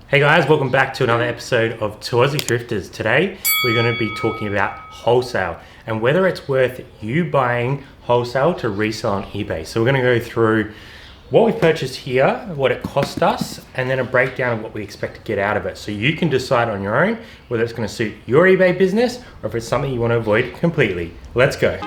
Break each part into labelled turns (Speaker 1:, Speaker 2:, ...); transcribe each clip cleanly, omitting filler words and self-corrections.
Speaker 1: Hey guys, welcome back to another episode of Two Aussie Thrifters. Today we're going to be talking about wholesale and whether it's worth you buying wholesale to resell on eBay. So we're going to go through what we've purchased here, what it cost us, and then a breakdown of what we expect to get out of it. So you can decide on your own whether it's going to suit your eBay business or if it's something you want to avoid completely. Let's go.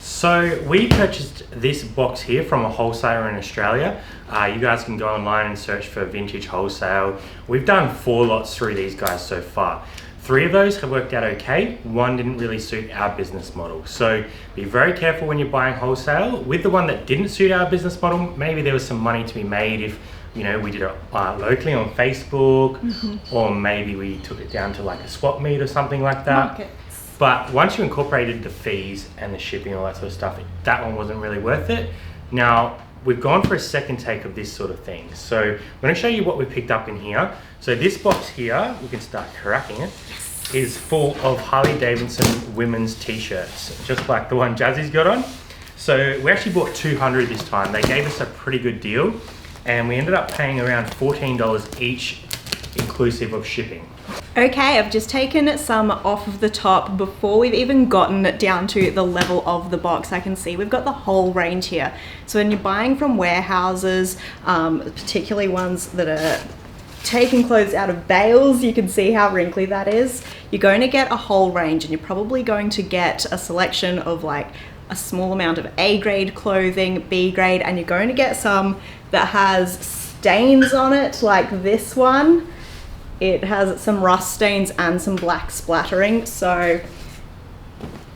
Speaker 1: So we purchased this box here from a wholesaler in Australia. You guys can go online and search for vintage wholesale. We've done 4 lots through these guys so far. 3 of those have worked out okay. 1 didn't really suit our business model. So be very careful when you're buying wholesale. With the one that didn't suit our business model, maybe there was some money to be made if we did it locally on Facebook, or maybe we took it down to like a swap meet or something like that.
Speaker 2: Market.
Speaker 1: But once you incorporated the fees and the shipping, all that sort of stuff, that one wasn't really worth it. Now, we've gone for a second take of this sort of thing. So I'm going to show you what we picked up in here. So this box here, we can start cracking it, is full of Harley Davidson women's t-shirts, just like the one Jazzy's got on. So we actually bought 200 this time. They gave us a pretty good deal, and we ended up paying around $14 each, inclusive of shipping.
Speaker 2: Okay, I've just taken some off of the top before we've even gotten down to the level of the box. I can see we've got the whole range here. So when you're buying from warehouses, particularly ones that are taking clothes out of bales, you can see how wrinkly that is. You're going to get a whole range, and you're probably going to get a selection of like a small amount of A grade clothing, B grade, and you're going to get some that has stains on it, like this one. It has some rust stains and some black splattering, so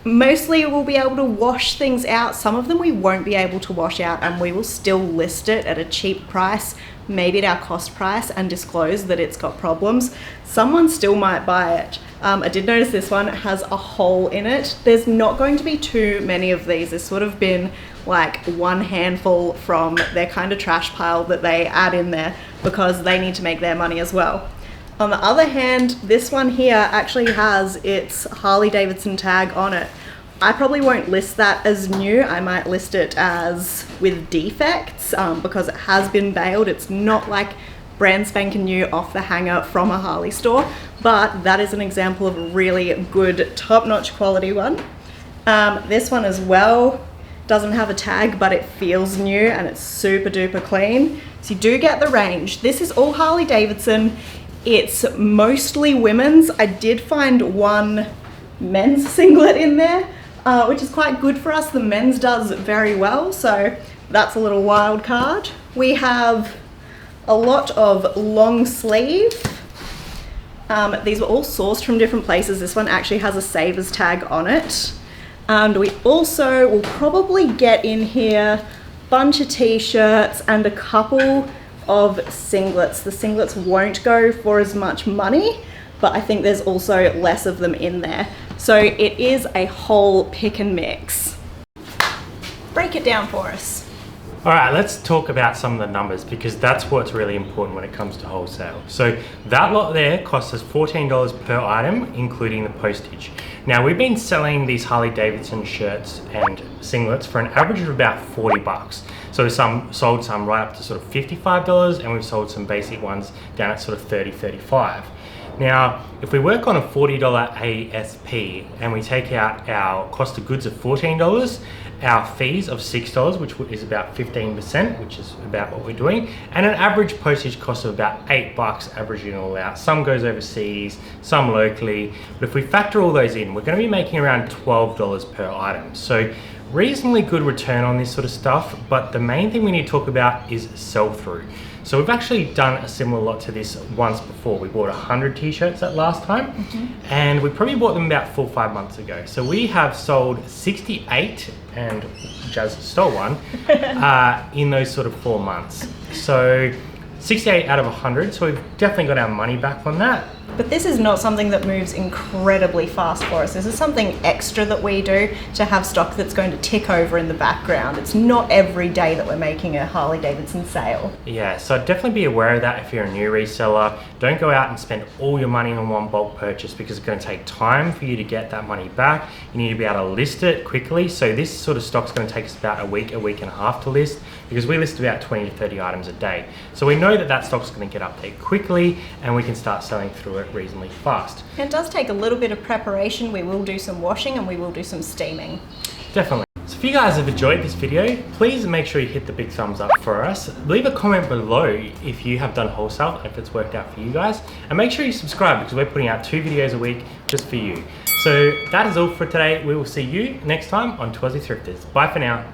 Speaker 2: mostly we'll be able to wash things out. Some of them we won't be able to wash out, and we will still list it at a cheap price, maybe at our cost price, and disclose that it's got problems. Someone still might buy it. I did notice this one has a hole in it. There's not going to be too many of these. There's sort of been like one handful from their kind of trash pile that they add in there because they need to make their money as well. On the other hand, this one here actually has its Harley Davidson tag on it. I probably won't list that as new. I might list it as with defects because it has been baled. It's not like brand spanking new off the hanger from a Harley store, but that is an example of a really good top-notch quality one. This one as well doesn't have a tag, but it feels new and it's super duper clean. So you do get the range. This is all Harley Davidson. It's mostly women's. I did find one men's singlet in there, which is quite good for us. The men's does very well, so that's a little wild card. We have a lot of long sleeve. These were all sourced from different places. This one actually has a Savers tag on it. And we also will probably get in here a bunch of t-shirts and a couple of singlets. The singlets won't go for as much money, but I think there's also less of them in there. So it is a whole pick and mix. Break it down for us.
Speaker 1: All right, let's talk about some of the numbers because that's what's really important when it comes to wholesale. So that lot there costs us $14 per item, including the postage. Now we've been selling these Harley Davidson shirts and singlets for an average of about 40 bucks. So sold some right up to sort of $55, and we've sold some basic ones down at sort of $30, $35. Now, if we work on a $40 ASP and we take out our cost of goods of $14, our fees of $6, which is about 15%, which is about what we're doing, and an average postage cost of about $8, averaging it all out. Some goes overseas, some locally, but if we factor all those in, we're going to be making around $12 per item. So reasonably good return on this sort of stuff, but the main thing we need to talk about is sell-through. So we've actually done a similar lot to this once before. We bought 100 t-shirts that last time, and we probably bought them about 4 or 5 months ago. So we have sold 68, and Jazz stole one, in those sort of 4 months. So 68 out of 100, so we've definitely got our money back on that.
Speaker 2: But this is not something that moves incredibly fast for us. This is something extra that we do to have stock that's going to tick over in the background. It's not every day that we're making a Harley Davidson sale.
Speaker 1: Yeah, so definitely be aware of that if you're a new reseller. Don't go out and spend all your money on one bulk purchase because it's going to take time for you to get that money back. You need to be able to list it quickly. So this sort of stock's going to take us about a week and a half to list because we list about 20 to 30 items a day. So we know that that stock's going to get up there quickly and we can start selling through it reasonably fast.
Speaker 2: It does take a little bit of preparation. We will do some washing and we will do some steaming.
Speaker 1: Definitely. So if you guys have enjoyed this video, please make sure you hit the big thumbs up for us. Leave a comment below if you have done wholesale, if it's worked out for you guys. And make sure you subscribe because we're putting out 2 videos a week just for you. So that is all for today. We will see you next time on Twazzy Thrifters. Bye for now.